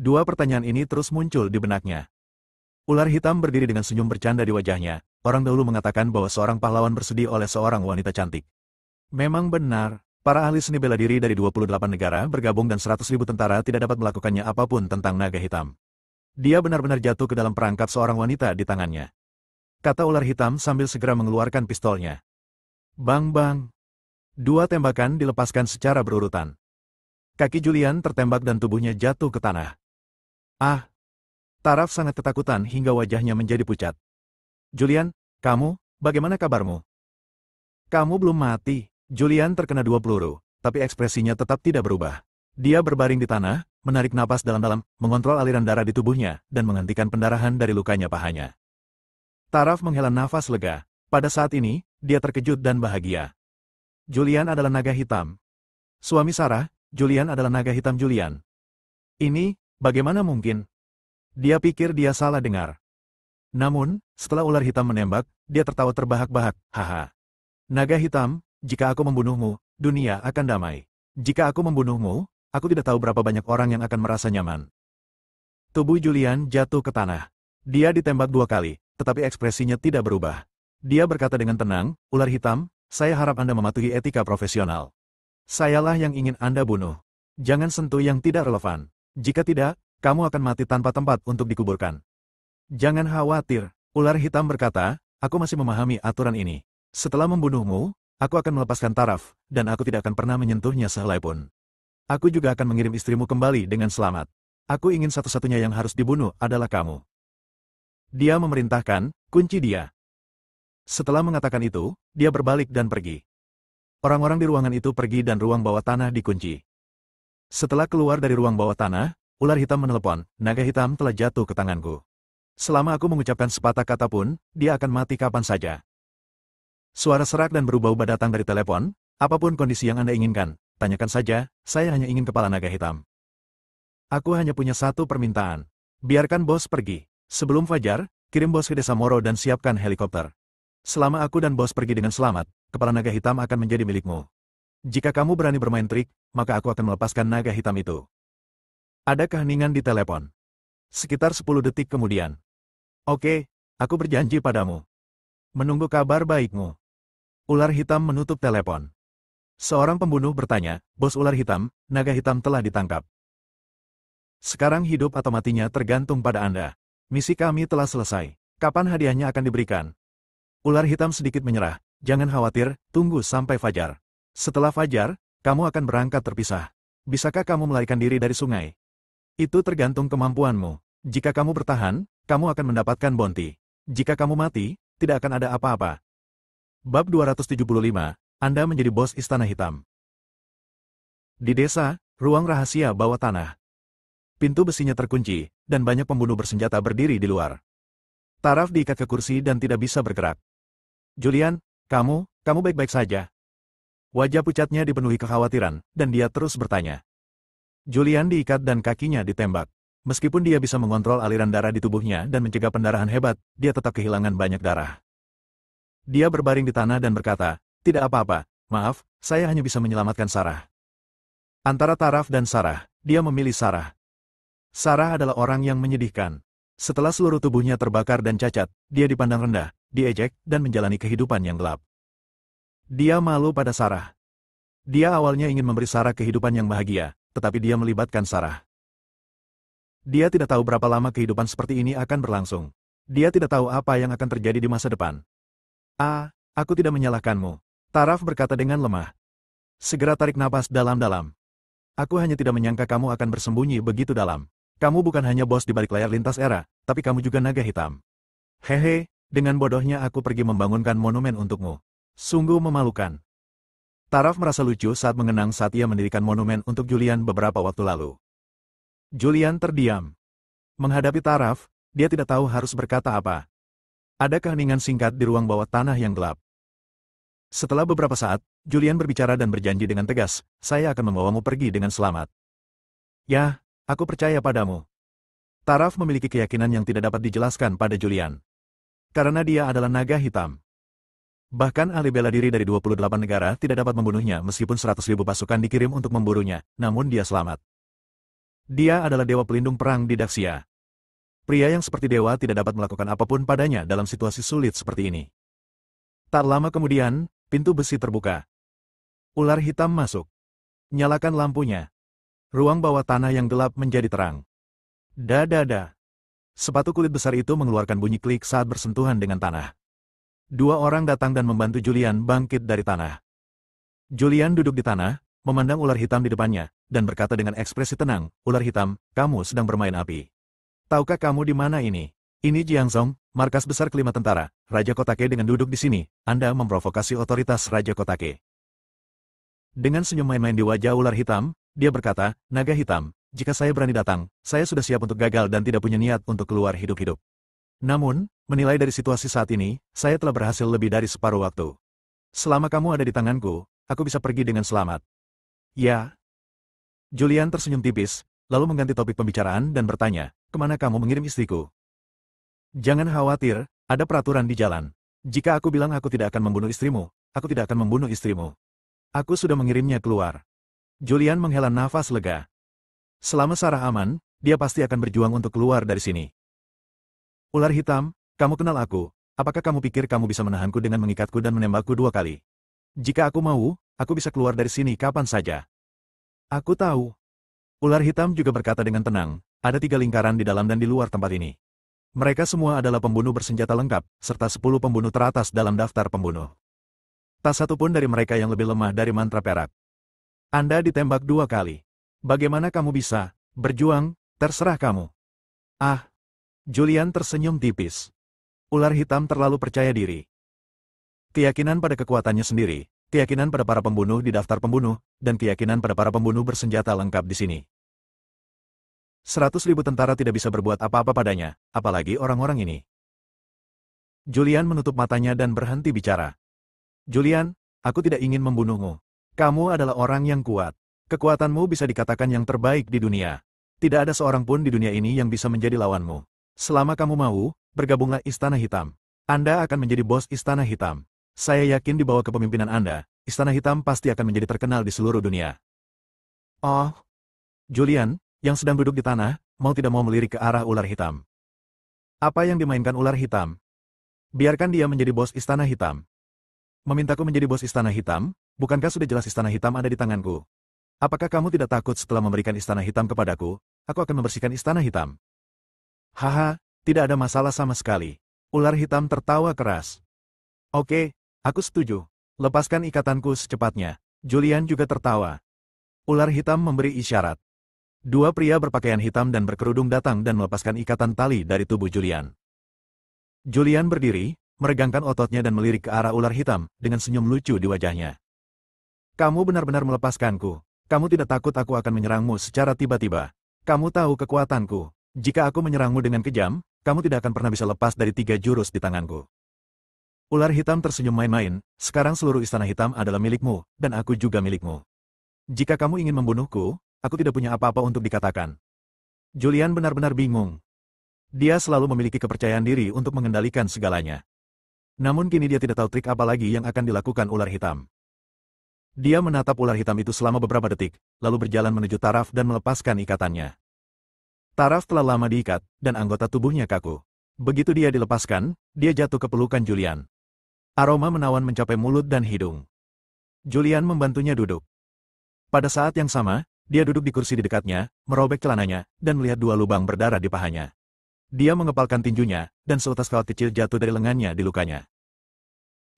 2 pertanyaan ini terus muncul di benaknya. Ular hitam berdiri dengan senyum bercanda di wajahnya. Orang dahulu mengatakan bahwa seorang pahlawan bersedih oleh seorang wanita cantik. Memang benar, para ahli seni bela diri dari 28 negara bergabung dan 100.000 tentara tidak dapat melakukannya apapun tentang naga hitam. Dia benar-benar jatuh ke dalam perangkap seorang wanita di tangannya. Kata ular hitam sambil segera mengeluarkan pistolnya. Bang bang. Dua tembakan dilepaskan secara berurutan. Kaki Julian tertembak dan tubuhnya jatuh ke tanah. Ah! Taraf sangat ketakutan hingga wajahnya menjadi pucat. Julian, kamu, bagaimana kabarmu? Kamu belum mati. Julian terkena 2 peluru, tapi ekspresinya tetap tidak berubah. Dia berbaring di tanah, menarik napas dalam-dalam, mengontrol aliran darah di tubuhnya, dan menghentikan pendarahan dari lukanya pahanya. Taraf menghela nafas lega. Pada saat ini, dia terkejut dan bahagia. Julian adalah naga hitam. Suami Sarah, Julian adalah naga hitam Julian. Ini, bagaimana mungkin? Dia pikir dia salah dengar. Namun, setelah ular hitam menembak, dia tertawa terbahak-bahak, haha. Naga hitam, jika aku membunuhmu, dunia akan damai. Jika aku membunuhmu, aku tidak tahu berapa banyak orang yang akan merasa nyaman. Tubuh Julian jatuh ke tanah. Dia ditembak 2 kali, tetapi ekspresinya tidak berubah. Dia berkata dengan tenang, ular hitam, saya harap Anda mematuhi etika profesional. Sayalah yang ingin Anda bunuh. Jangan sentuh yang tidak relevan. Jika tidak, kamu akan mati tanpa tempat untuk dikuburkan. Jangan khawatir, ular hitam berkata, aku masih memahami aturan ini. Setelah membunuhmu, aku akan melepaskan taraf, dan aku tidak akan pernah menyentuhnya sehelai pun. Aku juga akan mengirim istrimu kembali dengan selamat. Aku ingin satu-satunya yang harus dibunuh adalah kamu. Dia memerintahkan, kunci dia. Setelah mengatakan itu, dia berbalik dan pergi. Orang-orang di ruangan itu pergi dan ruang bawah tanah dikunci. Setelah keluar dari ruang bawah tanah, ular hitam menelepon, naga hitam telah jatuh ke tanganku. Selama aku mengucapkan sepatah kata pun, dia akan mati kapan saja. Suara serak dan berubah-ubah datang dari telepon, apapun kondisi yang Anda inginkan, tanyakan saja, saya hanya ingin kepala naga hitam. Aku hanya punya satu permintaan. Biarkan bos pergi. Sebelum fajar, kirim bos ke desa Moro dan siapkan helikopter. Selama aku dan bos pergi dengan selamat, kepala naga hitam akan menjadi milikmu. Jika kamu berani bermain trik, maka aku akan melepaskan naga hitam itu. Ada keheningan di telepon. Sekitar 10 detik kemudian. Oke, aku berjanji padamu. Menunggu kabar baikmu. Ular hitam menutup telepon. Seorang pembunuh bertanya, bos ular hitam, naga hitam telah ditangkap. Sekarang hidup atau matinya tergantung pada Anda. Misi kami telah selesai. Kapan hadiahnya akan diberikan? Ular hitam sedikit menyerah. Jangan khawatir, tunggu sampai fajar. Setelah fajar, kamu akan berangkat terpisah. Bisakah kamu melarikan diri dari sungai? Itu tergantung kemampuanmu. Jika kamu bertahan, kamu akan mendapatkan bounty. Jika kamu mati, tidak akan ada apa-apa. Bab 275, Anda menjadi bos Istana Hitam. Di desa, ruang rahasia bawah tanah. Pintu besinya terkunci, dan banyak pembunuh bersenjata berdiri di luar. Taraf diikat ke kursi dan tidak bisa bergerak. Julian, kamu baik-baik saja. Wajah pucatnya dipenuhi kekhawatiran, dan dia terus bertanya. Julian diikat dan kakinya ditembak. Meskipun dia bisa mengontrol aliran darah di tubuhnya dan mencegah pendarahan hebat, dia tetap kehilangan banyak darah. Dia berbaring di tanah dan berkata, tidak apa-apa, maaf, saya hanya bisa menyelamatkan Sarah. Antara Taraf dan Sarah, dia memilih Sarah. Sarah adalah orang yang menyedihkan. Setelah seluruh tubuhnya terbakar dan cacat, dia dipandang rendah, diejek, dan menjalani kehidupan yang gelap. Dia malu pada Sarah. Dia awalnya ingin memberi Sarah kehidupan yang bahagia, tetapi dia melibatkan Sarah. Dia tidak tahu berapa lama kehidupan seperti ini akan berlangsung. Dia tidak tahu apa yang akan terjadi di masa depan. Aku tidak menyalahkanmu. Taraf berkata dengan lemah. Segera tarik napas dalam-dalam. Aku hanya tidak menyangka kamu akan bersembunyi begitu dalam. Kamu bukan hanya bos di balik layar lintas era, tapi kamu juga naga hitam. Hehe, dengan bodohnya aku pergi membangunkan monumen untukmu. Sungguh memalukan. Taraf merasa lucu saat mengenang saat ia mendirikan monumen untuk Julian beberapa waktu lalu. Julian terdiam. Menghadapi Taraf, dia tidak tahu harus berkata apa. Ada keheningan singkat di ruang bawah tanah yang gelap. Setelah beberapa saat, Julian berbicara dan berjanji dengan tegas, saya akan membawamu pergi dengan selamat. Ya, aku percaya padamu. Taraf memiliki keyakinan yang tidak dapat dijelaskan pada Julian. Karena dia adalah naga hitam. Bahkan ahli bela diri dari 28 negara tidak dapat membunuhnya meskipun 100.000 pasukan dikirim untuk memburunya, namun dia selamat. Dia adalah dewa pelindung perang di Daxia. Pria yang seperti dewa tidak dapat melakukan apapun padanya dalam situasi sulit seperti ini. Tak lama kemudian, pintu besi terbuka. Ular hitam masuk. Nyalakan lampunya. Ruang bawah tanah yang gelap menjadi terang. Dadada. Sepatu kulit besar itu mengeluarkan bunyi klik saat bersentuhan dengan tanah. Dua orang datang dan membantu Julian bangkit dari tanah. Julian duduk di tanah, memandang ular hitam di depannya, dan berkata dengan ekspresi tenang, "Ular hitam, kamu sedang bermain api. Tahukah kamu di mana ini? Ini Jiangzhong, markas besar kelima tentara, Raja Kotake dengan duduk di sini. Anda memprovokasi otoritas Raja Kotake." Dengan senyum main-main di wajah ular hitam, dia berkata, "Naga hitam, jika saya berani datang, saya sudah siap untuk gagal dan tidak punya niat untuk keluar hidup-hidup. Namun, menilai dari situasi saat ini, saya telah berhasil lebih dari separuh waktu. Selama kamu ada di tanganku, aku bisa pergi dengan selamat." "Ya." Julian tersenyum tipis, lalu mengganti topik pembicaraan dan bertanya, "Kemana kamu mengirim istriku?" "Jangan khawatir, ada peraturan di jalan. Jika aku bilang aku tidak akan membunuh istrimu, aku tidak akan membunuh istrimu. Aku sudah mengirimnya keluar." Julian menghela nafas lega. Selama Sarah aman, dia pasti akan berjuang untuk keluar dari sini. "Ular hitam, kamu kenal aku. Apakah kamu pikir kamu bisa menahanku dengan mengikatku dan menembakku 2 kali? Jika aku mau, aku bisa keluar dari sini kapan saja." "Aku tahu." Ular hitam juga berkata dengan tenang, "Ada 3 lingkaran di dalam dan di luar tempat ini. Mereka semua adalah pembunuh bersenjata lengkap, serta 10 pembunuh teratas dalam daftar pembunuh. Tak satu pun dari mereka yang lebih lemah dari mantra perak. Anda ditembak 2 kali. Bagaimana kamu bisa berjuang? Terserah kamu." "Ah." Julian tersenyum tipis. Ular hitam terlalu percaya diri. Keyakinan pada kekuatannya sendiri, keyakinan pada para pembunuh di daftar pembunuh, dan keyakinan pada para pembunuh bersenjata lengkap di sini. 100.000 tentara tidak bisa berbuat apa-apa padanya, apalagi orang-orang ini. Julian menutup matanya dan berhenti bicara. "Julian, aku tidak ingin membunuhmu. Kamu adalah orang yang kuat. Kekuatanmu bisa dikatakan yang terbaik di dunia. Tidak ada seorang pun di dunia ini yang bisa menjadi lawanmu. Selama kamu mau, bergabunglah Istana Hitam. Anda akan menjadi bos Istana Hitam. Saya yakin di bawah kepemimpinan Anda, Istana Hitam pasti akan menjadi terkenal di seluruh dunia." "Oh." Julian, yang sedang duduk di tanah, mau tidak mau melirik ke arah ular hitam. "Apa yang dimainkan ular hitam? Biarkan dia menjadi bos Istana Hitam." "Memintaku menjadi bos Istana Hitam? Bukankah sudah jelas Istana Hitam ada di tanganku? Apakah kamu tidak takut setelah memberikan Istana Hitam kepadaku, aku akan membersihkan Istana Hitam?" "Haha, tidak ada masalah sama sekali." Ular hitam tertawa keras. "Oke, aku setuju. Lepaskan ikatanku secepatnya." Julian juga tertawa. Ular hitam memberi isyarat. 2 pria berpakaian hitam dan berkerudung datang dan melepaskan ikatan tali dari tubuh Julian. Julian berdiri, meregangkan ototnya dan melirik ke arah ular hitam, dengan senyum lucu di wajahnya. "Kamu benar-benar melepaskanku. Kamu tidak takut aku akan menyerangmu secara tiba-tiba. Kamu tahu kekuatanku. Jika aku menyerangmu dengan kejam, kamu tidak akan pernah bisa lepas dari 3 jurus di tanganku." Ular hitam tersenyum main-main, "Sekarang seluruh Istana Hitam adalah milikmu, dan aku juga milikmu. Jika kamu ingin membunuhku, aku tidak punya apa-apa untuk dikatakan." Julian benar-benar bingung. Dia selalu memiliki kepercayaan diri untuk mengendalikan segalanya. Namun kini dia tidak tahu trik apa lagi yang akan dilakukan ular hitam. Dia menatap ular hitam itu selama beberapa detik, lalu berjalan menuju Taraf dan melepaskan ikatannya. Taraf telah lama diikat, dan anggota tubuhnya kaku. Begitu dia dilepaskan, dia jatuh ke pelukan Julian. Aroma menawan mencapai mulut dan hidung. Julian membantunya duduk. Pada saat yang sama, dia duduk di kursi di dekatnya, merobek celananya, dan melihat 2 lubang berdarah di pahanya. Dia mengepalkan tinjunya, dan seutas kawat kecil jatuh dari lengannya di lukanya.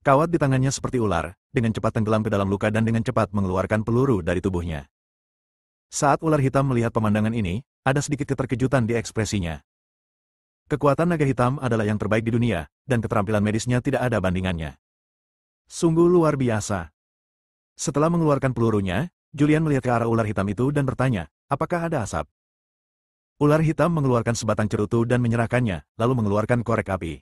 Kawat di tangannya seperti ular, dengan cepat tenggelam ke dalam luka dan dengan cepat mengeluarkan peluru dari tubuhnya. Saat ular hitam melihat pemandangan ini, ada sedikit keterkejutan di ekspresinya. Kekuatan naga hitam adalah yang terbaik di dunia, dan keterampilan medisnya tidak ada bandingannya. Sungguh luar biasa. Setelah mengeluarkan pelurunya, Julian melihat ke arah ular hitam itu dan bertanya, "Apakah ada asap?" Ular hitam mengeluarkan sebatang cerutu dan menyerahkannya, lalu mengeluarkan korek api.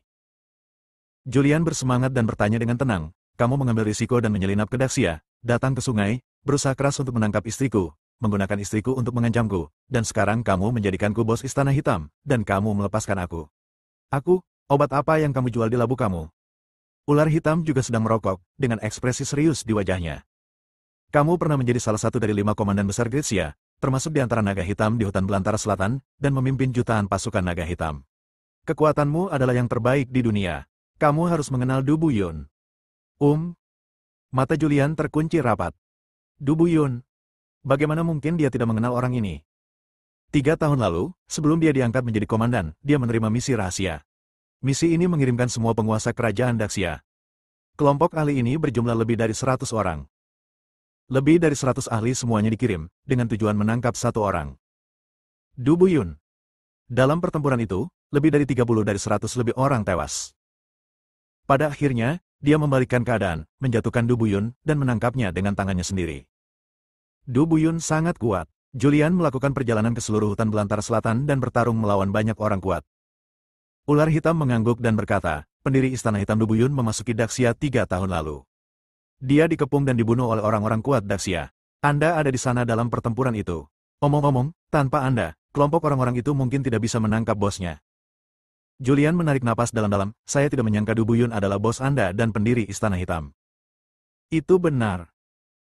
Julian bersemangat dan bertanya dengan tenang, "Kamu mengambil risiko dan menyelinap ke Daxia, datang ke sungai, berusaha keras untuk menangkap istriku, menggunakan istriku untuk mengancamku, dan sekarang kamu menjadikanku bos Istana Hitam, dan kamu melepaskan aku. Aku, obat apa yang kamu jual di labu kamu?" Ular hitam juga sedang merokok, dengan ekspresi serius di wajahnya. "Kamu pernah menjadi salah satu dari 5 komandan besar Gritsia, termasuk di antara naga hitam di hutan belantara selatan, dan memimpin jutaan pasukan naga hitam. Kekuatanmu adalah yang terbaik di dunia. Kamu harus mengenal Du Buyun." Mata Julian terkunci rapat. Du Buyun. Bagaimana mungkin dia tidak mengenal orang ini? 3 tahun lalu, sebelum dia diangkat menjadi komandan, dia menerima misi rahasia. Misi ini mengirimkan semua penguasa kerajaan Daxia. Kelompok ahli ini berjumlah lebih dari 100 orang. Lebih dari 100 ahli semuanya dikirim, dengan tujuan menangkap satu orang. Du Buyun. Dalam pertempuran itu, lebih dari 30 dari 100 lebih orang tewas. Pada akhirnya, dia membalikkan keadaan, menjatuhkan Du Buyun, dan menangkapnya dengan tangannya sendiri. Du Buyun sangat kuat. Julian melakukan perjalanan ke seluruh hutan belantara selatan dan bertarung melawan banyak orang kuat. Ular hitam mengangguk dan berkata, pendiri Istana Hitam Du Buyun memasuki Daxia 3 tahun lalu. Dia dikepung dan dibunuh oleh orang-orang kuat Daxia. Anda ada di sana dalam pertempuran itu. Omong-omong, tanpa Anda, kelompok orang-orang itu mungkin tidak bisa menangkap bosnya. Julian menarik napas dalam-dalam, saya tidak menyangka Du Buyun adalah bos Anda dan pendiri Istana Hitam. Itu benar.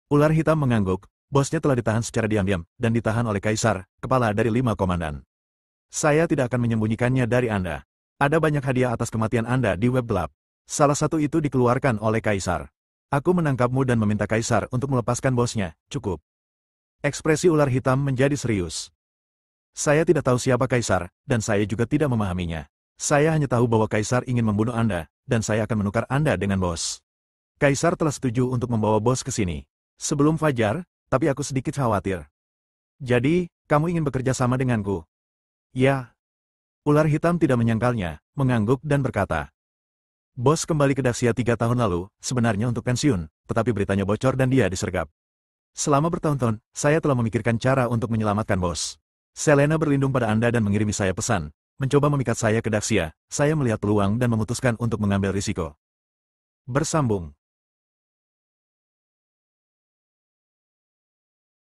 Ular hitam mengangguk, bosnya telah ditahan secara diam-diam, dan ditahan oleh Kaisar, kepala dari 5 komandan. Saya tidak akan menyembunyikannya dari Anda. Ada banyak hadiah atas kematian Anda di web gelap. Salah satu itu dikeluarkan oleh Kaisar. Aku menangkapmu dan meminta Kaisar untuk melepaskan bosnya, cukup. Ekspresi ular hitam menjadi serius. Saya tidak tahu siapa Kaisar, dan saya juga tidak memahaminya. Saya hanya tahu bahwa Kaisar ingin membunuh Anda, dan saya akan menukar Anda dengan bos. Kaisar telah setuju untuk membawa bos ke sini. Sebelum fajar, tapi aku sedikit khawatir. Jadi, kamu ingin bekerja sama denganku? Ya. Ular hitam tidak menyangkalnya, mengangguk dan berkata, bos kembali ke Daxia 3 tahun lalu, sebenarnya untuk pensiun, tetapi beritanya bocor dan dia disergap. Selama bertahun-tahun, saya telah memikirkan cara untuk menyelamatkan bos. Selena berlindung pada Anda dan mengirimi saya pesan, mencoba memikat saya ke Daxia. Saya melihat peluang dan memutuskan untuk mengambil risiko. Bersambung.